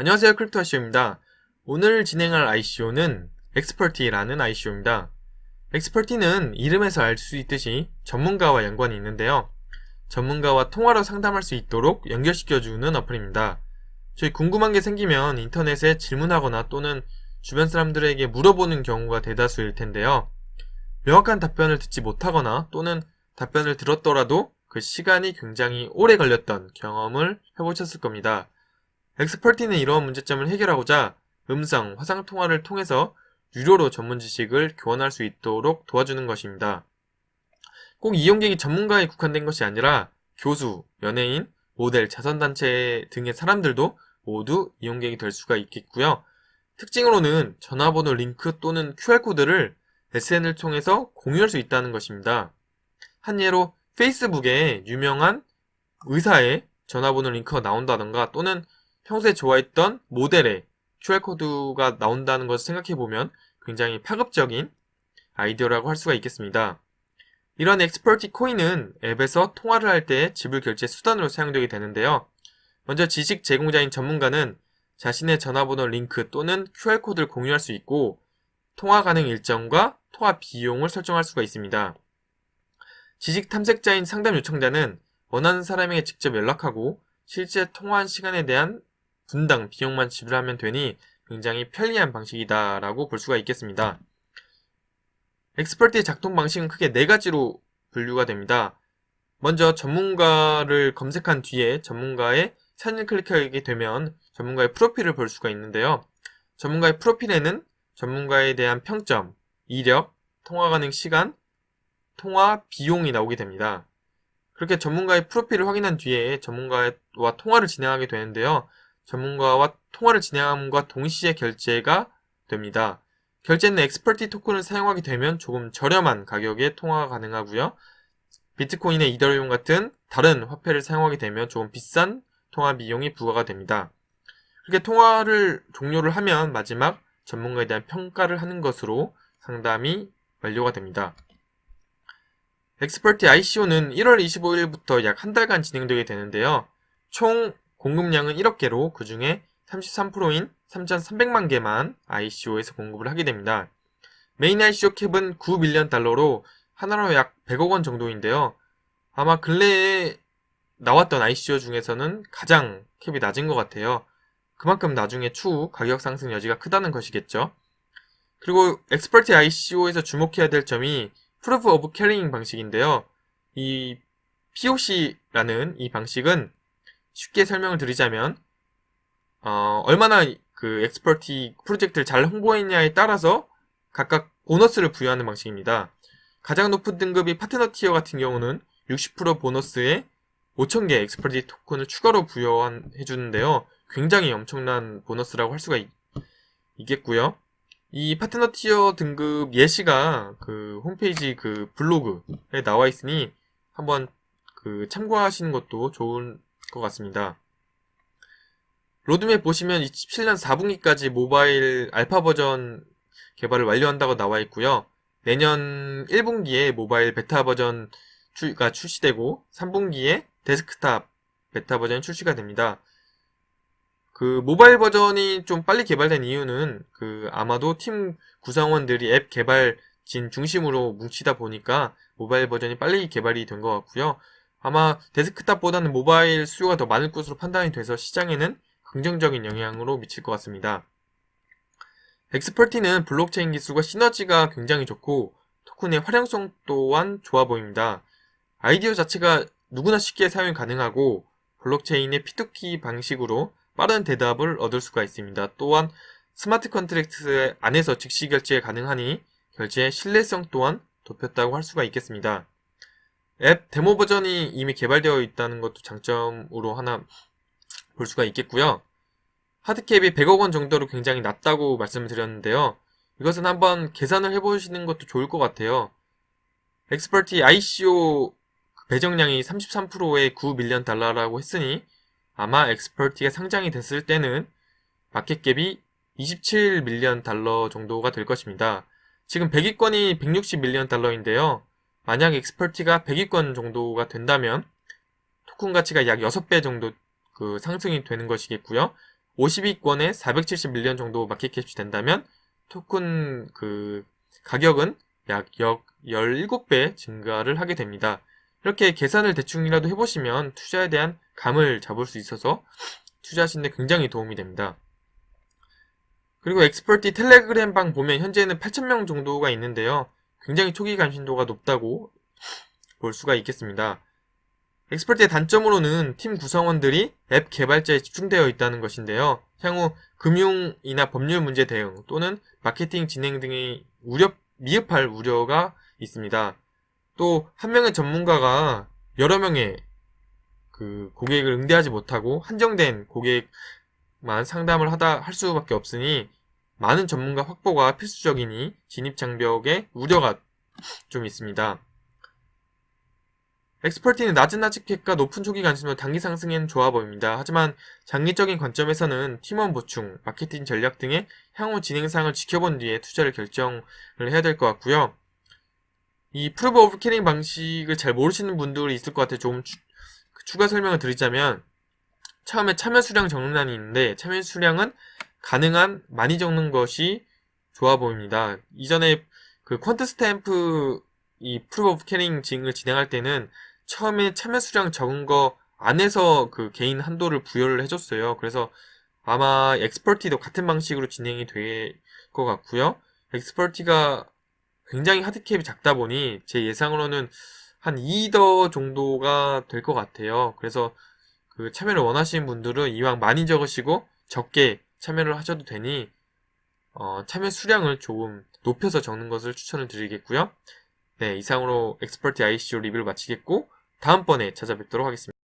안녕하세요, 크립토 ICO입니다. 오늘 진행할 ICO는 엑스퍼티라는 ICO입니다. 엑스퍼티는 이름에서 알 수 있듯이 전문가와 연관이 있는데요. 전문가와 통화로 상담할 수 있도록 연결시켜주는 어플입니다. 저희 궁금한 게 생기면 인터넷에 질문하거나 또는 주변 사람들에게 물어보는 경우가 대다수일 텐데요. 명확한 답변을 듣지 못하거나 또는 답변을 들었더라도 그 시간이 굉장히 오래 걸렸던 경험을 해보셨을 겁니다. 엑스퍼티는 이러한 문제점을 해결하고자 음성, 화상통화를 통해서 유료로 전문 지식을 교환할 수 있도록 도와주는 것입니다. 꼭 이용객이 전문가에 국한된 것이 아니라 교수, 연예인, 모델, 자선단체 등의 사람들도 모두 이용객이 될 수가 있겠고요. 특징으로는 전화번호 링크 또는 QR코드를 SN을 통해서 공유할 수 있다는 것입니다. 한 예로 페이스북에 유명한 의사의 전화번호 링크가 나온다던가 또는 평소에 좋아했던 모델의 QR코드가 나온다는 것을 생각해보면 굉장히 파급적인 아이디어라고 할 수가 있겠습니다. 이런 엑스퍼티 코인은 앱에서 통화를 할 때 지불 결제 수단으로 사용되게 되는데요. 먼저 지식 제공자인 전문가는 자신의 전화번호 링크 또는 QR코드를 공유할 수 있고 통화 가능 일정과 통화 비용을 설정할 수가 있습니다. 지식 탐색자인 상담 요청자는 원하는 사람에게 직접 연락하고 실제 통화한 시간에 대한 분당 비용만 지불하면 되니 굉장히 편리한 방식이다라고 볼 수가 있겠습니다. 엑스퍼티의 작동 방식은 크게 네 가지로 분류가 됩니다. 먼저 전문가를 검색한 뒤에 전문가의 사진을 클릭하게 되면 전문가의 프로필을 볼 수가 있는데요. 전문가의 프로필에는 전문가에 대한 평점, 이력, 통화 가능 시간, 통화 비용이 나오게 됩니다. 그렇게 전문가의 프로필을 확인한 뒤에 전문가와 통화를 진행하게 되는데요. 전문가와 통화를 진행함과 동시에 결제가 됩니다. 결제는 엑스퍼티 토큰을 사용하게 되면 조금 저렴한 가격에 통화가 가능하고요. 비트코인이나 이더리움 같은 다른 화폐를 사용하게 되면 조금 비싼 통화 비용이 부과가 됩니다. 그렇게 통화를 종료를 하면 마지막 전문가에 대한 평가를 하는 것으로 상담이 완료가 됩니다. 엑스퍼티 ICO는 1월 25일부터 약 한 달간 진행되게 되는데요. 총 공급량은 1억 개로 그 중에 33%인 3,300만 개만 ICO에서 공급을 하게 됩니다. 메인 ICO 캡은 9밀리언 달러로 하나로 약 100억 원 정도인데요. 아마 근래에 나왔던 ICO 중에서는 가장 캡이 낮은 것 같아요. 그만큼 나중에 추후 가격 상승 여지가 크다는 것이겠죠. 그리고 엑스퍼티 ICO에서 주목해야 될 점이 Proof of Carrying 방식인데요. 이 POC라는 이 방식은 쉽게 설명을 드리자면 얼마나 그 엑스퍼티 프로젝트를 잘 홍보했냐에 따라서 각각 보너스를 부여하는 방식입니다. 가장 높은 등급이 파트너 티어 같은 경우는 60% 보너스에 5,000개 엑스퍼티 토큰을 추가로 부여해주는데요. 굉장히 엄청난 보너스라고 할 수가 있겠고요. 이 파트너 티어 등급 예시가 그 홈페이지 그 블로그에 나와 있으니 한번 그 참고하시는 것도 좋은 것 같습니다. 로드맵 보시면 27년 4분기까지 모바일 알파 버전 개발을 완료한다고 나와 있고요. 내년 1분기에 모바일 베타 버전가 출시되고 3분기에 데스크탑 베타 버전이 출시가 됩니다. 그 모바일 버전이 좀 빨리 개발된 이유는 그 아마도 팀 구성원들이 앱 개발진 중심으로 뭉치다 보니까 모바일 버전이 빨리 개발이 된 것 같고요. 아마 데스크탑보다는 모바일 수요가 더 많을 것으로 판단이 돼서 시장에는 긍정적인 영향으로 미칠 것 같습니다. 엑스퍼티는 블록체인 기술과 시너지가 굉장히 좋고 토큰의 활용성 또한 좋아 보입니다. 아이디어 자체가 누구나 쉽게 사용이 가능하고 블록체인의 P2P 방식으로 빠른 대답을 얻을 수가 있습니다. 또한 스마트 컨트랙트 안에서 즉시 결제가 가능하니 결제의 신뢰성 또한 높였다고 할 수가 있겠습니다. 앱 데모 버전이 이미 개발되어 있다는 것도 장점으로 하나 볼 수가 있겠고요. 하드캡이 100억 원 정도로 굉장히 낮다고 말씀을 드렸는데요. 이것은 한번 계산을 해보시는 것도 좋을 것 같아요. 엑스퍼티 ICO 배정량이 33%의 9밀리언 달러라고 했으니 아마 엑스퍼티가 상장이 됐을 때는 마켓캡이 27밀리언 달러 정도가 될 것입니다. 지금 100위권이 160밀리언 달러인데요. 만약 엑스퍼티가 100위권 정도가 된다면 토큰 가치가 약 6배 정도 그 상승이 되는 것이겠고요. 50위권에 470밀리언 정도 마켓캡이 된다면 토큰 그 가격은 약 17배 증가를 하게 됩니다. 이렇게 계산을 대충이라도 해보시면 투자에 대한 감을 잡을 수 있어서 투자하시는 데 굉장히 도움이 됩니다. 그리고 엑스퍼티 텔레그램 방 보면 현재는 8,000명 정도가 있는데요. 굉장히 초기 관심도가 높다고 볼 수가 있겠습니다. 엑스퍼티의 단점으로는 팀 구성원들이 앱 개발자에 집중되어 있다는 것인데요. 향후 금융이나 법률 문제 대응 또는 마케팅 진행 등의 미흡할 우려가 있습니다. 또 한 명의 전문가가 여러 명의 그 고객을 응대하지 못하고 한정된 고객만 상담을 할 수밖에 없으니 많은 전문가 확보가 필수적이니 진입 장벽에 우려가 좀 있습니다. 엑스퍼티는 낮은 아직객과 높은 초기 관심도 단기 상승에는 좋아 보입니다. 하지만 장기적인 관점에서는 팀원 보충, 마케팅 전략 등의 향후 진행상을 지켜본 뒤에 투자를 결정을 해야 될 것 같고요. 이 프루브 오브 캐링 방식을 잘 모르시는 분들이 있을 것 같아요. 좀 추가 설명을 드리자면 처음에 참여 수량 적는란이 있는데 참여 수량은 가능한 많이 적는 것이 좋아 보입니다. 이전에 그 퀀트 스탬프 이 프루브 오브 캐링 징을 진행할 때는 처음에 참여 수량 적은 거 안에서 그 개인 한도를 부여를 해줬어요. 그래서 아마 엑스퍼티도 같은 방식으로 진행이 될 것 같고요. 엑스퍼티가 굉장히 하드캡이 작다 보니 제 예상으로는 한 2더 정도가 될 것 같아요. 그래서 그 참여를 원하시는 분들은 이왕 많이 적으시고 적게 참여를 하셔도 되니 참여 수량을 조금 높여서 적는 것을 추천을 드리겠고요. 네, 이상으로 엑스퍼티 ICO 리뷰를 마치겠고 다음번에 찾아뵙도록 하겠습니다.